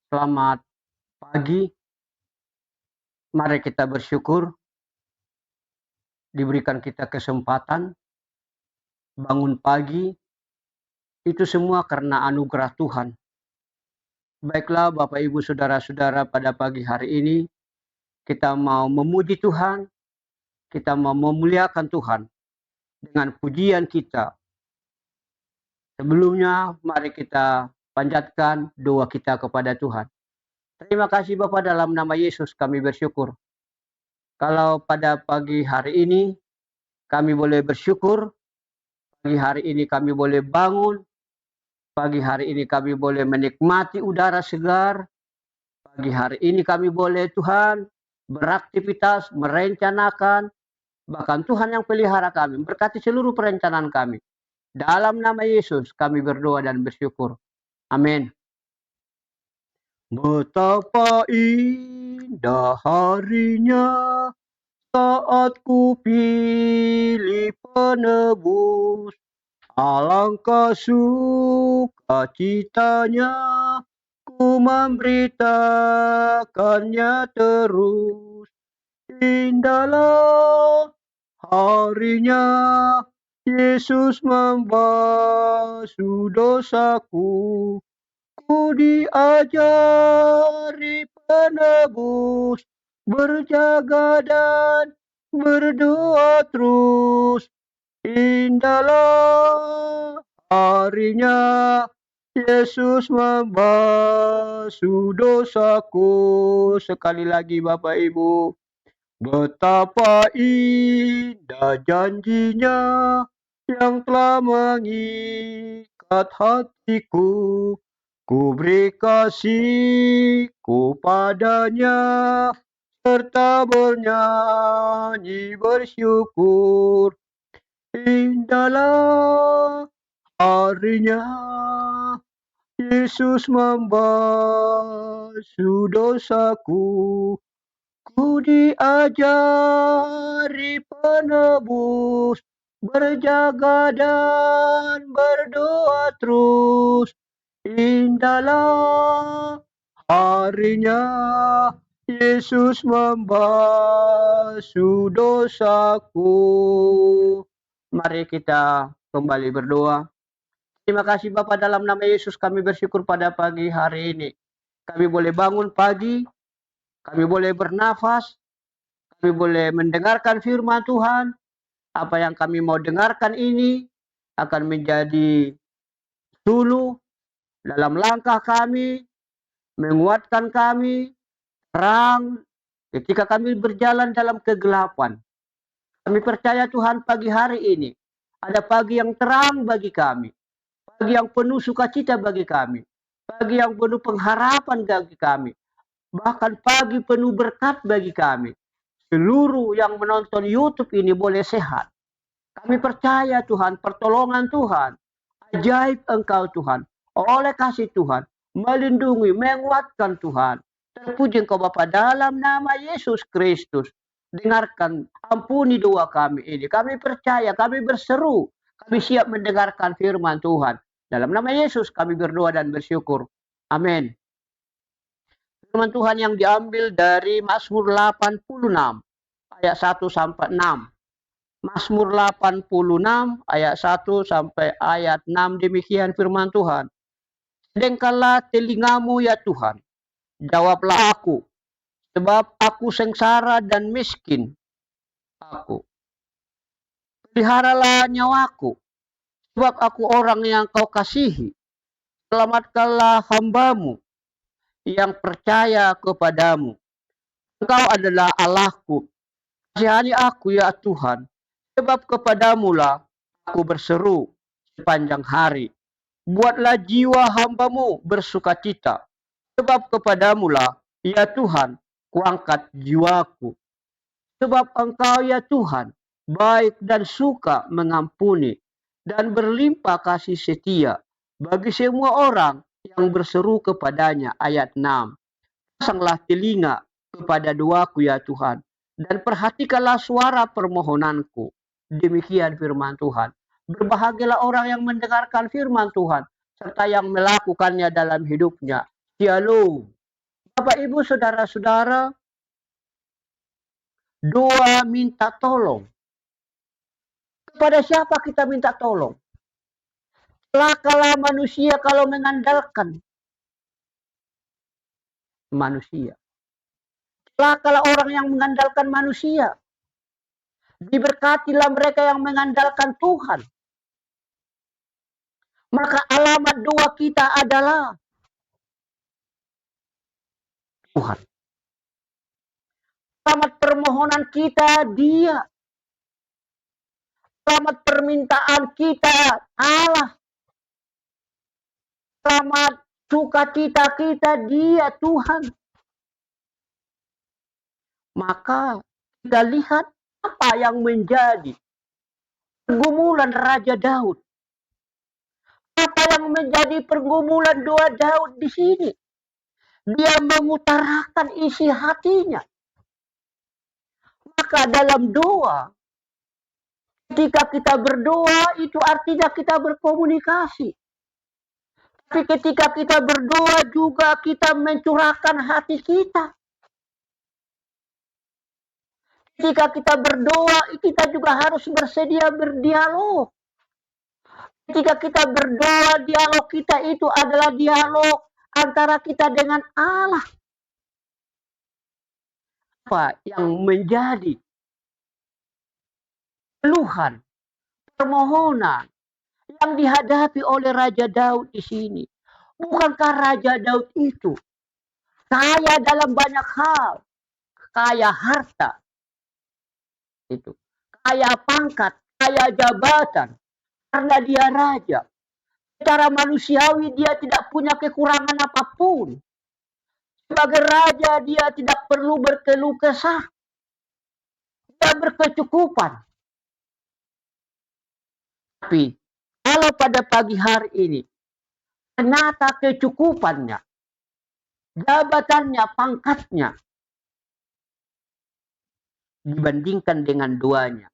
Selamat pagi, mari kita bersyukur diberikan kita kesempatan bangun pagi, itu semua karena anugerah Tuhan. Baiklah Bapak Ibu Saudara-saudara, pada pagi hari ini kita mau memuji Tuhan, kita mau memuliakan Tuhan dengan pujian kita. Sebelumnya mari kita panjatkan doa kita kepada Tuhan. Terima kasih Bapa, dalam nama Yesus kami bersyukur. Kalau pada pagi hari ini kami boleh bersyukur, pagi hari ini kami boleh bangun, pagi hari ini kami boleh menikmati udara segar, pagi hari ini kami boleh Tuhan beraktivitas, merencanakan, bahkan Tuhan yang pelihara kami, berkati seluruh perencanaan kami. Dalam nama Yesus kami berdoa dan bersyukur. Amin. Betapa indah harinya saat ku pilih penebus, alangkah sukacitanya ku memberitakannya terus. Indahlah harinya Yesus membasuh dosaku. Ku diajari penebus, berjaga dan berdoa terus. Indahlah harinya Yesus membasuh dosaku. Sekali lagi Bapak Ibu, betapa indah janjinya yang telah mengikat hatiku. Ku beri kasihku padanya, serta bernyanyi bersyukur. Indahlah harinya Yesus membasuh dosaku. Ku diajari penebus, berjaga dan berdoa terus. Indahlah harinya Yesus membasuh dosaku. Mari kita kembali berdoa. Terima kasih Bapa, dalam nama Yesus kami bersyukur pada pagi hari ini. Kami boleh bangun pagi, kami boleh bernafas, kami boleh mendengarkan firman Tuhan. Apa yang kami mau dengarkan ini akan menjadi suluh dalam langkah kami, menguatkan kami, terang ketika kami berjalan dalam kegelapan. Kami percaya Tuhan, pagi hari ini ada pagi yang terang bagi kami, pagi yang penuh sukacita bagi kami, pagi yang penuh pengharapan bagi kami, bahkan pagi penuh berkat bagi kami. Seluruh yang menonton YouTube ini boleh sehat. Kami percaya Tuhan, pertolongan Tuhan, ajaib Engkau Tuhan, oleh kasih Tuhan, melindungi, menguatkan Tuhan. Terpuji Engkau Bapa, dalam nama Yesus Kristus. Dengarkan, ampuni doa kami ini. Kami percaya, kami berseru, kami siap mendengarkan firman Tuhan. Dalam nama Yesus kami berdoa dan bersyukur. Amin. Firman Tuhan yang diambil dari Mazmur 86 ayat 1 sampai 6. Mazmur 86 ayat 1 sampai ayat 6, demikian firman Tuhan. Sedengkanlah telingamu ya Tuhan, jawablah aku, sebab aku sengsara dan miskin aku. Peliharalah nyawaku, sebab aku orang yang kau kasihi. Selamatkanlah hambamu yang percaya kepadamu. Engkau adalah Allahku. Kasihani aku ya Tuhan, sebab kepadamulah aku berseru sepanjang hari. Buatlah jiwa hambamu bersukacita, sebab kepadamulah ya Tuhan kuangkat jiwaku. Sebab Engkau ya Tuhan baik dan suka mengampuni, dan berlimpah kasih setia bagi semua orang yang berseru kepadanya. Ayat 6. Pasanglah telinga kepada doaku ya Tuhan, dan perhatikanlah suara permohonanku. Demikian firman Tuhan. Berbahagialah orang yang mendengarkan firman Tuhan, serta yang melakukannya dalam hidupnya. Shalom. Bapak Ibu saudara-saudara, doa minta tolong. Kepada siapa kita minta tolong? Celakalah manusia kalau mengandalkan manusia. Celakalah orang yang mengandalkan manusia. Diberkatilah mereka yang mengandalkan Tuhan. Maka alamat doa kita adalah Tuhan. Alamat permohonan kita Dia. Alamat permintaan kita Allah. Alamat sukacita kita Dia Tuhan. Maka kita lihat apa yang menjadi pergumulan Raja Daud. Apa yang menjadi pergumulan doa Daud di sini? Dia mengutarakan isi hatinya. Maka dalam doa, ketika kita berdoa itu artinya kita berkomunikasi. Tapi ketika kita berdoa juga kita mencurahkan hati kita. Ketika kita berdoa, kita juga harus bersedia berdialog. Ketika kita berdoa, dialog kita itu adalah dialog antara kita dengan Allah. Apa yang menjadi keluhan, permohonan yang dihadapi oleh Raja Daud di sini? Bukankah Raja Daud itu kaya dalam banyak hal, kaya harta, itu, kaya pangkat, kaya jabatan, karena dia raja. Secara manusiawi dia tidak punya kekurangan apapun. Sebagai raja dia tidak perlu berkeluh kesah. Dia berkecukupan. Tapi kalau pada pagi hari ini ternyata kecukupannya, jabatannya, pangkatnya dibandingkan dengan doanya,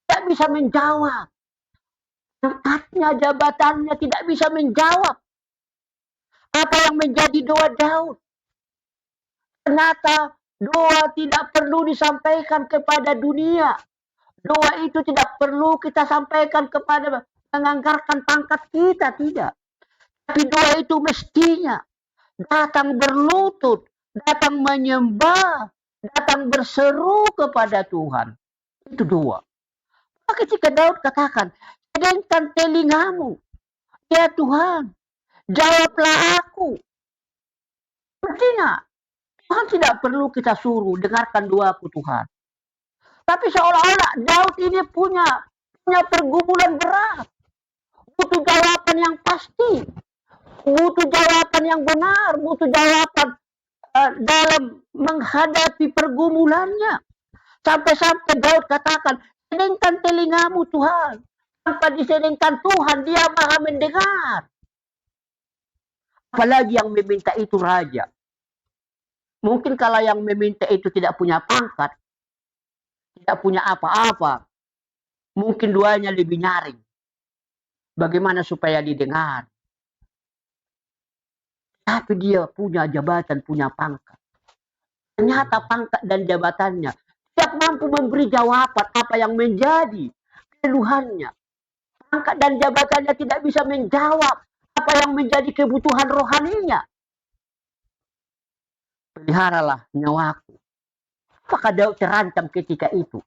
tidak bisa menjawab. Pangkatnya, jabatannya tidak bisa menjawab apa yang menjadi doa Daud. Ternyata doa tidak perlu disampaikan kepada dunia. Doa itu tidak perlu kita sampaikan kepada menganggarkan pangkat kita, tidak. Tapi doa itu mestinya datang berlutut, datang menyembah, datang berseru kepada Tuhan. Itu doa. Maka ketika Daud katakan, sedangkan telingamu, ya Tuhan, jawablah aku. Artinya, Tuhan tidak perlu kita suruh, dengarkan doaku Tuhan. Tapi seolah-olah Daud ini punya pergumulan berat. Butuh jawaban yang pasti. Butuh jawaban yang benar. Butuh jawaban dalam menghadapi pergumulannya. Sampai-sampai Daud katakan, sedangkan telingamu Tuhan. Tanpa disedengkan Tuhan, dia maha mendengar. Apalagi yang meminta itu raja. Mungkin kalau yang meminta itu tidak punya pangkat, tidak punya apa-apa, mungkin doanya lebih nyaring. Bagaimana supaya didengar? Tapi dia punya jabatan, punya pangkat. Ternyata pangkat dan jabatannya tidak mampu memberi jawaban apa yang menjadi keluhannya. Pangkat dan jabatannya tidak bisa menjawab apa yang menjadi kebutuhan rohaninya. Peliharalah nyawaku. Maka Daud terancam ketika itu.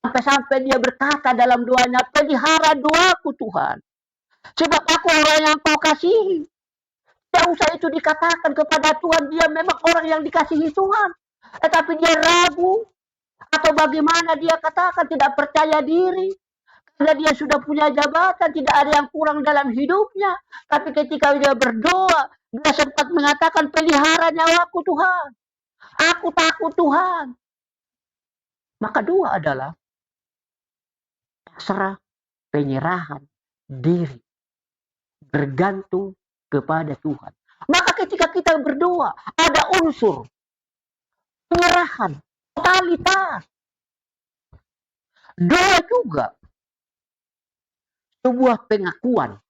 Sampai-sampai dia berkata dalam doanya, pelihara doaku Tuhan. Sebab aku orang yang kau kasihi. Tidak usah itu dikatakan kepada Tuhan, dia memang orang yang dikasihi Tuhan. Tetapi dia ragu. Atau bagaimana dia katakan tidak percaya diri. Karena dia sudah punya jabatan, tidak ada yang kurang dalam hidupnya. Tapi ketika dia berdoa, dia sempat mengatakan, pelihara nyawaku Tuhan. Aku takut Tuhan. Maka doa adalah pasrah, penyerahan diri, bergantung kepada Tuhan. Maka ketika kita berdoa, ada unsur penyerahan, totalitas. Doa juga sebuah pengakuan,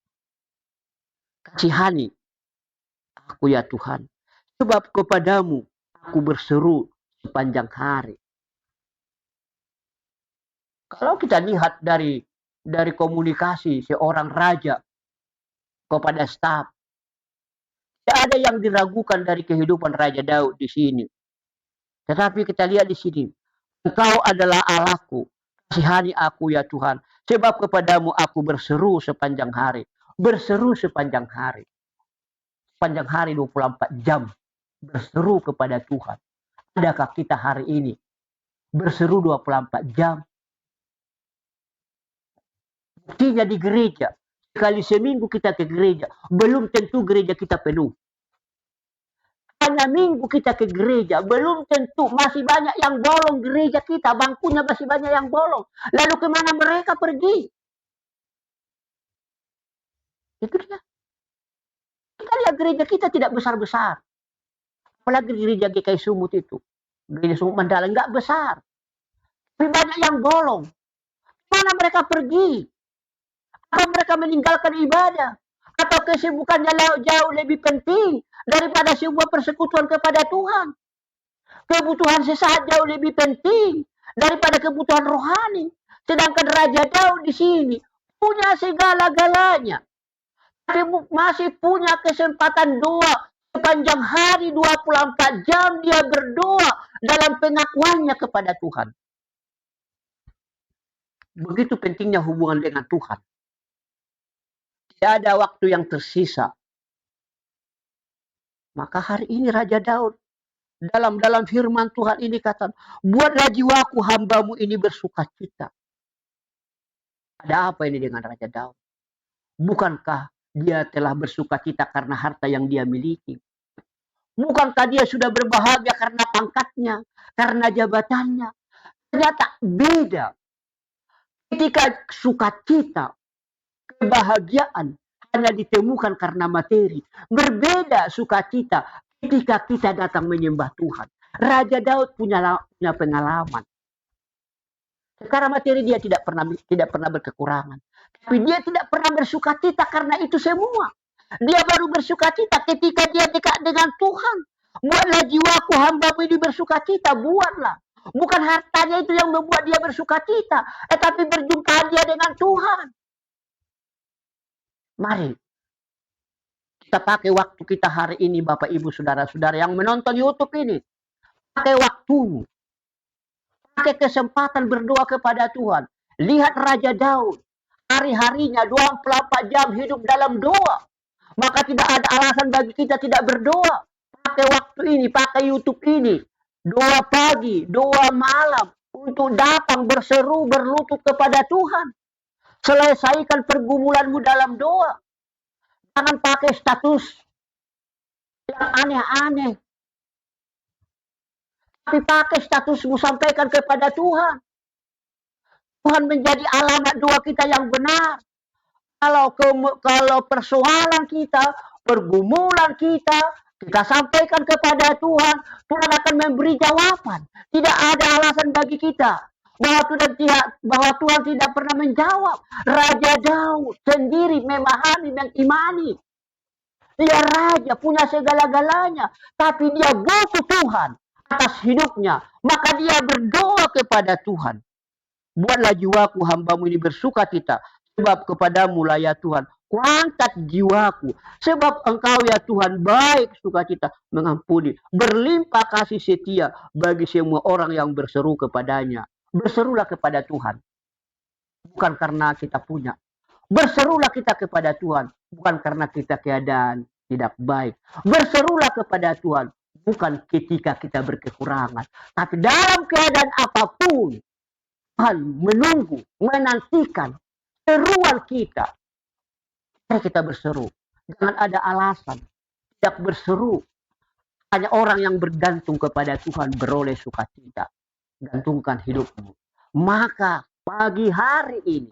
kasihani aku ya Tuhan. Sebab kepadamu aku berseru sepanjang hari. Kalau kita lihat dari komunikasi seorang raja kepada staf, tidak ada yang diragukan dari kehidupan Raja Daud di sini. Tetapi kita lihat di sini, Engkau adalah Allahku, kasihani aku ya Tuhan, sebab kepadamu aku berseru sepanjang hari. Berseru sepanjang hari. Sepanjang hari 24 jam berseru kepada Tuhan. Adakah kita hari ini berseru 24 jam? Buktinya di gereja. Sekali seminggu kita ke gereja. Belum tentu gereja kita penuh. Hanya minggu kita ke gereja. Belum tentu. Masih banyak yang bolong gereja kita. Bangkunya masih banyak yang bolong. Lalu kemana mereka pergi? Itu dia. Kita lihat gereja kita tidak besar-besar. Apalagi gereja GKI Sumut itu. Gereja Sumut Mandala nggak besar. Tapi banyak yang bolong. Mana mereka pergi? Apa mereka meninggalkan ibadah? Atau kesibukannya jauh lebih penting daripada sebuah persekutuan kepada Tuhan? Kebutuhan sesaat jauh lebih penting daripada kebutuhan rohani. Sedangkan Raja Daud di sini punya segala-galanya. Tapi masih punya kesempatan doa. Sepanjang hari 24 jam dia berdoa dalam pengakuannya kepada Tuhan. Begitu pentingnya hubungan dengan Tuhan. Tidak ada waktu yang tersisa. Maka hari ini Raja Daud dalam firman Tuhan ini kata, buatlah jiwaku hambamu ini bersukacita. Ada apa ini dengan Raja Daud? Bukankah dia telah bersukacita karena harta yang dia miliki? Bukankah dia sudah berbahagia karena pangkatnya, karena jabatannya? Ternyata beda. Ketika sukacita, kebahagiaan hanya ditemukan karena materi. Berbeda sukacita ketika kita datang menyembah Tuhan. Raja Daud punya pengalaman. Sekarang materi dia tidak pernah berkekurangan. Tapi dia tidak pernah bersukacita karena itu semua. Dia baru bersukacita ketika dia dekat dengan Tuhan. Buatlah jiwaku hambamu ini bersukacita. Buatlah. Bukan hartanya itu yang membuat dia bersukacita. Tetapi berjumpa dia dengan Tuhan. Mari. Kita pakai waktu kita hari ini Bapak Ibu Saudara-saudara yang menonton YouTube ini. Pakai waktumu. Pakai kesempatan berdoa kepada Tuhan. Lihat Raja Daud. Hari-harinya 24 jam hidup dalam doa. Maka tidak ada alasan bagi kita tidak berdoa. Pakai waktu ini, pakai YouTube ini. Doa pagi, doa malam. Untuk datang berseru, berlutut kepada Tuhan. Selesaikan pergumulanmu dalam doa. Jangan pakai status yang aneh-aneh. Tapi pakai statusmu sampaikan kepada Tuhan. Tuhan menjadi alamat doa kita yang benar. Kalau persoalan kita, pergumulan kita sampaikan kepada Tuhan, Tuhan akan memberi jawaban. Tidak ada alasan bagi kita bahwa Tuhan tidak pernah menjawab. Raja Daud sendiri memahami, mengimani. Dia raja, punya segala-galanya, tapi dia butuh Tuhan atas hidupnya. Maka dia berdoa kepada Tuhan. Buatlah jiwaku hambamu ini bersukacita, sebab kepadamu lah ya Tuhan, kuangkat jiwaku. Sebab engkau ya Tuhan baik sukacita, mengampuni, berlimpah kasih setia bagi semua orang yang berseru kepadanya. Berserulah kepada Tuhan. Bukan karena kita punya. Berserulah kita kepada Tuhan. Bukan karena kita keadaan tidak baik. Berserulah kepada Tuhan. Bukan ketika kita berkekurangan. Tapi dalam keadaan apapun, Tuhan menunggu, menantikan seruan kita. Mari kita berseru. Jangan ada alasan. Tidak berseru. Hanya orang yang bergantung kepada Tuhan beroleh sukacita. Gantungkan hidupmu. Maka pagi hari ini,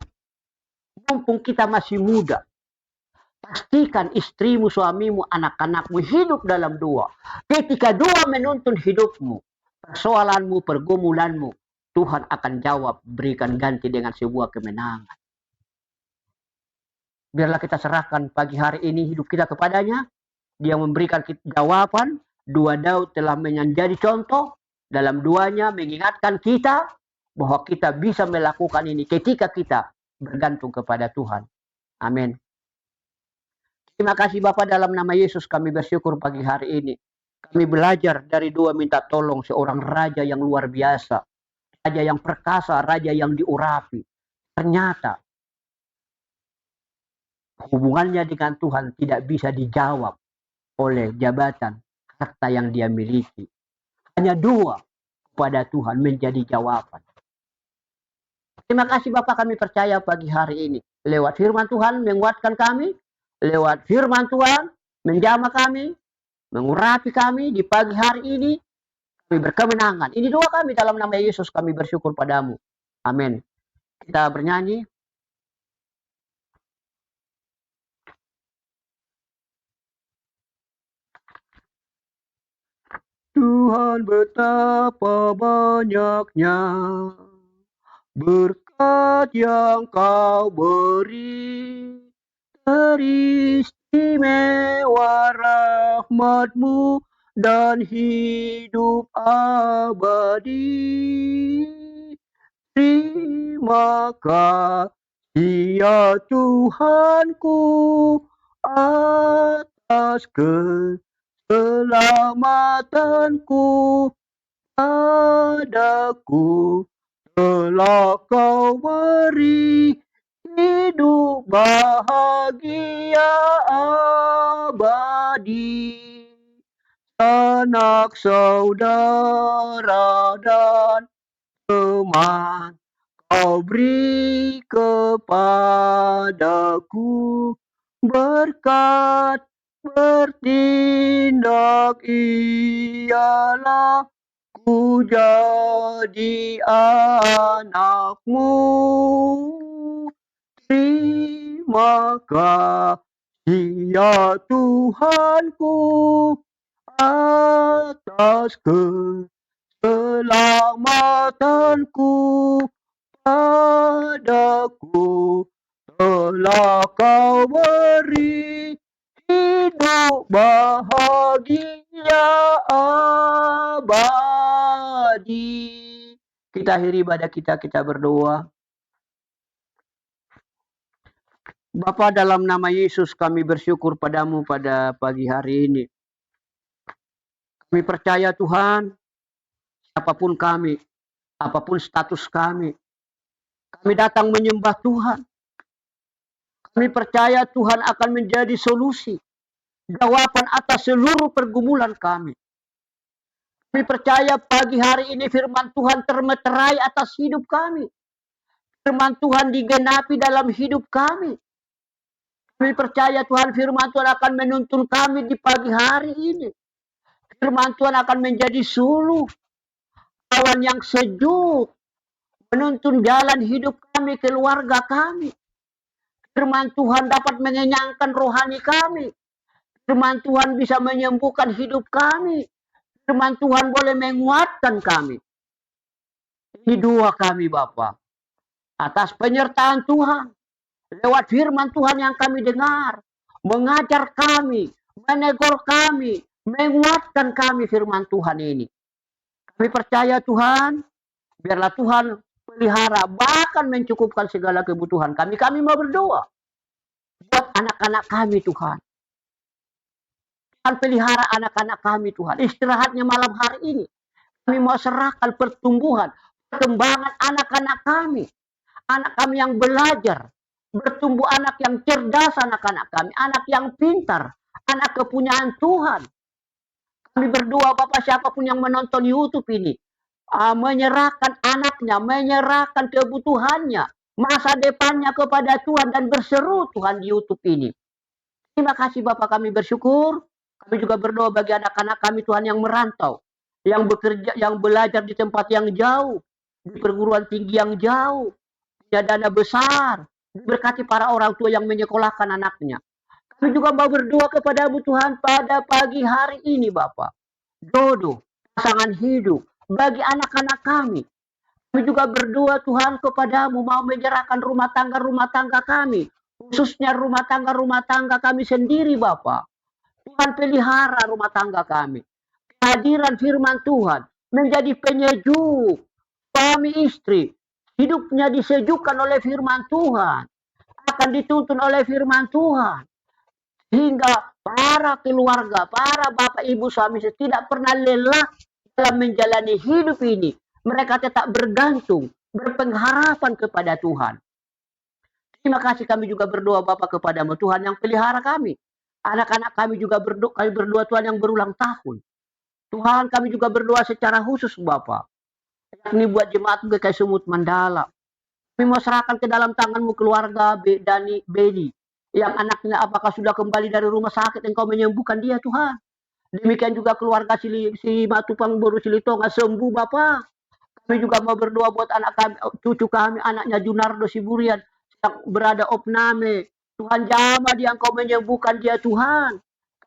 mumpung kita masih muda, pastikan istrimu, suamimu, anak-anakmu hidup dalam doa. Ketika doa menuntun hidupmu, persoalanmu, pergumulanmu, Tuhan akan jawab, berikan ganti dengan sebuah kemenangan. Biarlah kita serahkan pagi hari ini hidup kita kepadanya. Dia memberikan jawaban Dua Daud telah menjadi contoh. Dalam duanya mengingatkan kita bahwa kita bisa melakukan ini ketika kita bergantung kepada Tuhan. Amin. Terima kasih Bapak, dalam nama Yesus kami bersyukur pagi hari ini. Kami belajar dari dua minta tolong seorang raja yang luar biasa. Raja yang perkasa, raja yang diurapi. Ternyata hubungannya dengan Tuhan tidak bisa dijawab oleh jabatan harta yang dia miliki. Hanya dua kepada Tuhan menjadi jawaban. Terima kasih Bapak, kami percaya pagi hari ini. Lewat firman Tuhan menguatkan kami. Lewat firman Tuhan menjamah kami, mengurapi kami di pagi hari ini. Kami berkemenangan. Ini doa kami dalam nama Yesus, kami bersyukur padamu. Amin. Kita bernyanyi. Tuhan betapa banyaknya berkat yang kau beri, teristimewa rahmat-Mu dan hidup abadi. Terima kasih ya Tuhanku atas keselamatanku padaku. Telah kau beri hidup bahagia abadi. Anak saudara dan teman kau beri kepadaku, berkat bertindak ialah ku jadi anak-Mu. Terima kasih ya Tuhanku atas keselamatanku padaku. Telah kau beri hidup bahagia abadi. Kita akhiri ibadah kita berdoa. Bapa, dalam nama Yesus kami bersyukur padamu pada pagi hari ini. Kami percaya Tuhan, siapapun kami, apapun status kami datang menyembah Tuhan. Kami percaya Tuhan akan menjadi solusi, jawaban atas seluruh pergumulan kami. Kami percaya pagi hari ini firman Tuhan termeterai atas hidup kami. Firman Tuhan digenapi dalam hidup kami. Kami percaya Tuhan, firman Tuhan akan menuntun kami di pagi hari ini. Firman Tuhan akan menjadi suluh, awan yang sejuk, menuntun jalan hidup kami, keluarga kami. Firman Tuhan dapat mengenyangkan rohani kami. Firman Tuhan bisa menyembuhkan hidup kami. Firman Tuhan boleh menguatkan kami. Ini doa kami Bapa. Atas penyertaan Tuhan. Lewat firman Tuhan yang kami dengar. Mengajar kami. Menegur kami. Menguatkan kami firman Tuhan ini. Kami percaya Tuhan. Biarlah Tuhan pelihara. Bahkan mencukupkan segala kebutuhan kami. Kami mau berdoa. Buat anak-anak kami Tuhan. Tuhan pelihara anak-anak kami Tuhan. Istirahatnya malam hari ini. Kami mau serahkan pertumbuhan. Perkembangan anak-anak kami. Anak kami yang belajar. Bertumbuh anak yang cerdas anak-anak kami. Anak yang pintar. Anak kepunyaan Tuhan. Kami berdoa Bapak, siapapun yang menonton YouTube ini. Menyerahkan anaknya. Menyerahkan kebutuhannya. Masa depannya kepada Tuhan. Dan berseru Tuhan di YouTube ini. Terima kasih Bapak, kami bersyukur. Kami juga berdoa bagi anak-anak kami Tuhan yang merantau. Yang bekerja, yang belajar di tempat yang jauh. Di perguruan tinggi yang jauh. Punya dana besar. Berkati para orang tua yang menyekolahkan anaknya. Kami juga mau berdoa kepadamu Tuhan pada pagi hari ini Bapak. Jodoh, pasangan hidup bagi anak-anak kami. Kami juga berdoa Tuhan kepadamu mau menyerahkan rumah tangga kami. Khususnya rumah tangga kami sendiri Bapak. Tuhan pelihara rumah tangga kami. Hadiran firman Tuhan menjadi penyejuk suami istri. Hidupnya disejukkan oleh firman Tuhan. Akan dituntun oleh firman Tuhan. Hingga para keluarga, para bapak ibu suami istri tidak pernah lelah dalam menjalani hidup ini. Mereka tetap bergantung, berpengharapan kepada Tuhan. Terima kasih kami juga berdoa Bapak kepadamu Tuhan yang pelihara kami. Anak-anak kami juga berdoa Tuhan yang berulang tahun. Tuhan kami juga berdoa secara khusus Bapak. Yakni buat jemaat GKI Sumut Mandala. Kami mau serahkan ke dalam tanganmu keluarga Dani Beni. Yang anaknya apakah sudah kembali dari rumah sakit, engkau menyembuhkan dia Tuhan. Demikian juga keluarga si Matupang Boru Silitonga sembuh Bapak. Kami juga mau berdoa buat anak kami, cucu kami, anaknya Junardo Siburian yang berada opname. Tuhan jamah dia, engkau menyembuhkan dia Tuhan.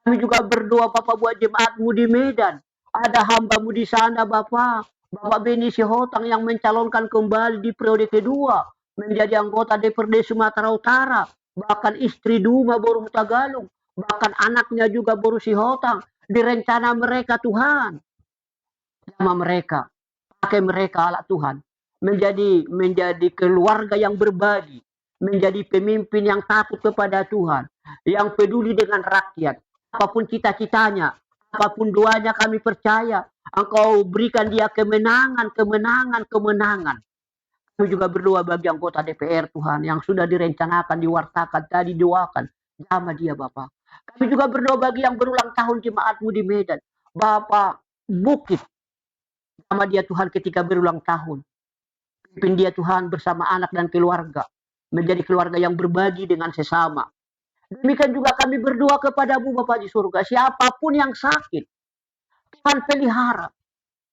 Kami juga berdoa Bapak buat jemaatmu di Medan. Ada hambamu di sana Bapak. Bapak Beni Sihotang yang mencalonkan kembali di periode kedua. Menjadi anggota DPRD Sumatera Utara. Bahkan istri Duma Boru Tagalog. Bahkan anaknya juga Boru Sihotang. Di rencana mereka Tuhan. Jamah mereka. Pakai mereka alat Tuhan. Menjadi keluarga yang berbagi. Menjadi pemimpin yang takut kepada Tuhan. Yang peduli dengan rakyat. Apapun cita-citanya, apapun doanya kami percaya, Engkau berikan dia kemenangan, kemenangan, kemenangan. Kami juga berdoa bagi anggota DPR Tuhan yang sudah direncanakan, diwartakan, tadi doakan. Jamah dia Bapak. Kami juga berdoa bagi yang berulang tahun jemaatmu di Medan. Bapak Bukit. Jamah dia Tuhan ketika berulang tahun. Pimpin dia Tuhan bersama anak dan keluarga. Menjadi keluarga yang berbagi dengan sesama. Demikian juga kami berdoa kepadamu Bapak di surga. Siapapun yang sakit, Tuhan pelihara.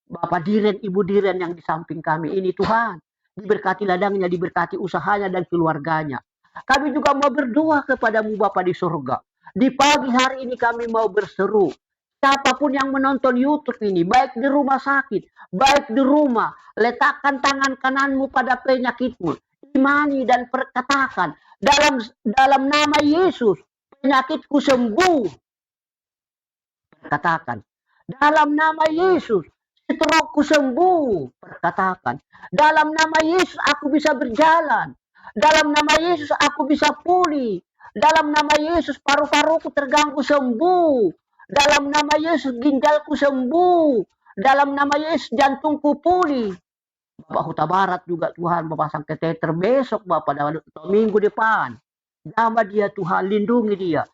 Bapak Diren, Ibu Diren yang di samping kami ini Tuhan. Diberkati ladangnya, diberkati usahanya dan keluarganya. Kami juga mau berdoa kepadamu Bapak di surga. Di pagi hari ini kami mau berseru. Siapapun yang menonton YouTube ini, baik di rumah sakit, baik di rumah, letakkan tangan kananmu pada penyakitmu. Imani dan perkatakan dalam nama Yesus penyakitku sembuh. Perkatakan dalam nama Yesus strokeku sembuh. Perkatakan dalam nama Yesus aku bisa berjalan. Dalam nama Yesus aku bisa pulih. Dalam nama Yesus paru-paruku terganggu sembuh. Dalam nama Yesus ginjalku sembuh. Dalam nama Yesus jantungku pulih. Bapak Huta Barat juga Tuhan memasang kateter besok Bapak dalam minggu depan. Jamah dia Tuhan, lindungi dia.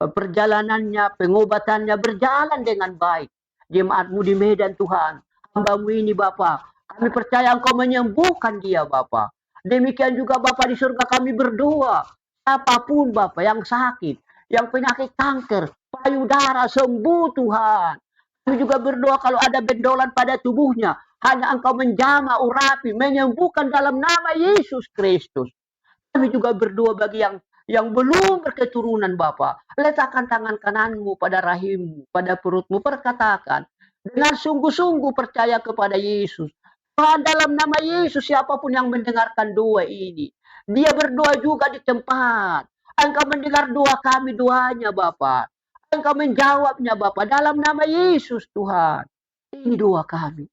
Perjalanannya, pengobatannya berjalan dengan baik. Jemaatmu di Medan Tuhan. Hambamu ini Bapak. Kami percaya Engkau menyembuhkan dia Bapak. Demikian juga Bapak di surga kami berdoa. Apapun Bapak yang sakit, yang penyakit kanker, payudara sembuh Tuhan. Kami juga berdoa kalau ada bendolan pada tubuhnya, hanya Engkau menjamah, urapi, menyembuhkan dalam nama Yesus Kristus. Kami juga berdoa bagi yang belum berketurunan Bapa. Letakkan tangan kananmu pada rahimmu, pada perutmu, perkatakan. Dengan sungguh-sungguh percaya kepada Yesus. Tuhan dalam nama Yesus, siapapun yang mendengarkan doa ini. Dia berdoa juga di tempat. Engkau mendengar doa kami, doanya Bapa. Engkau menjawabnya Bapa dalam nama Yesus Tuhan. Ini doa kami.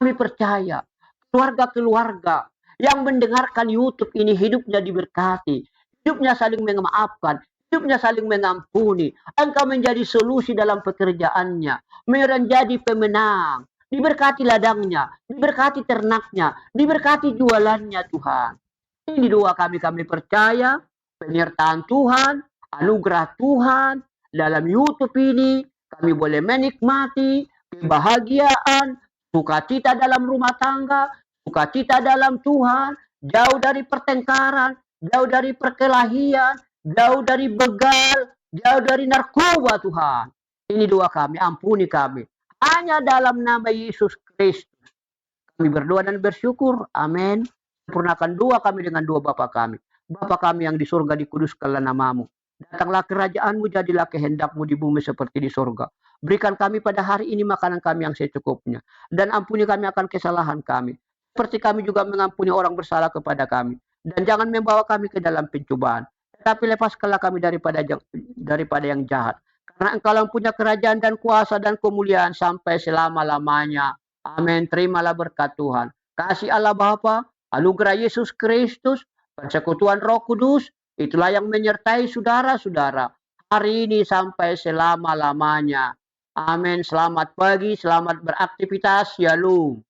Kami percaya keluarga-keluarga yang mendengarkan YouTube ini hidupnya diberkati. Hidupnya saling memaafkan. Hidupnya saling mengampuni. Engkau menjadi solusi dalam pekerjaannya. Menjadi pemenang. Diberkati ladangnya. Diberkati ternaknya. Diberkati jualannya Tuhan. Ini doa kami percaya. Penyertaan Tuhan. Anugerah Tuhan. Dalam YouTube ini kami boleh menikmati kebahagiaan, sukacita dalam rumah tangga, sukacita dalam Tuhan, jauh dari pertengkaran, jauh dari perkelahian, jauh dari begal, jauh dari narkoba Tuhan. Ini doa kami, ampuni kami. Hanya dalam nama Yesus Kristus. Kami berdoa dan bersyukur. Amin. Sempurnakan doa kami dengan doa Bapa kami. Bapa kami yang di surga, dikuduskanlah namamu. Datanglah kerajaanmu, jadilah kehendakmu di bumi seperti di surga. Berikan kami pada hari ini makanan kami yang secukupnya. Dan ampuni kami akan kesalahan kami. Seperti kami juga mengampuni orang bersalah kepada kami. Dan jangan membawa kami ke dalam pencobaan. Tetapi lepaskanlah kami daripada yang jahat. Karena Engkau yang punya kerajaan dan kuasa dan kemuliaan sampai selama-lamanya. Amin. Terimalah berkat Tuhan. Kasih Allah Bapa, anugerah Yesus Kristus, persekutuan Roh Kudus, itulah yang menyertai saudara-saudara hari ini sampai selama-lamanya. Amin. Selamat pagi, selamat beraktivitas. Shalom.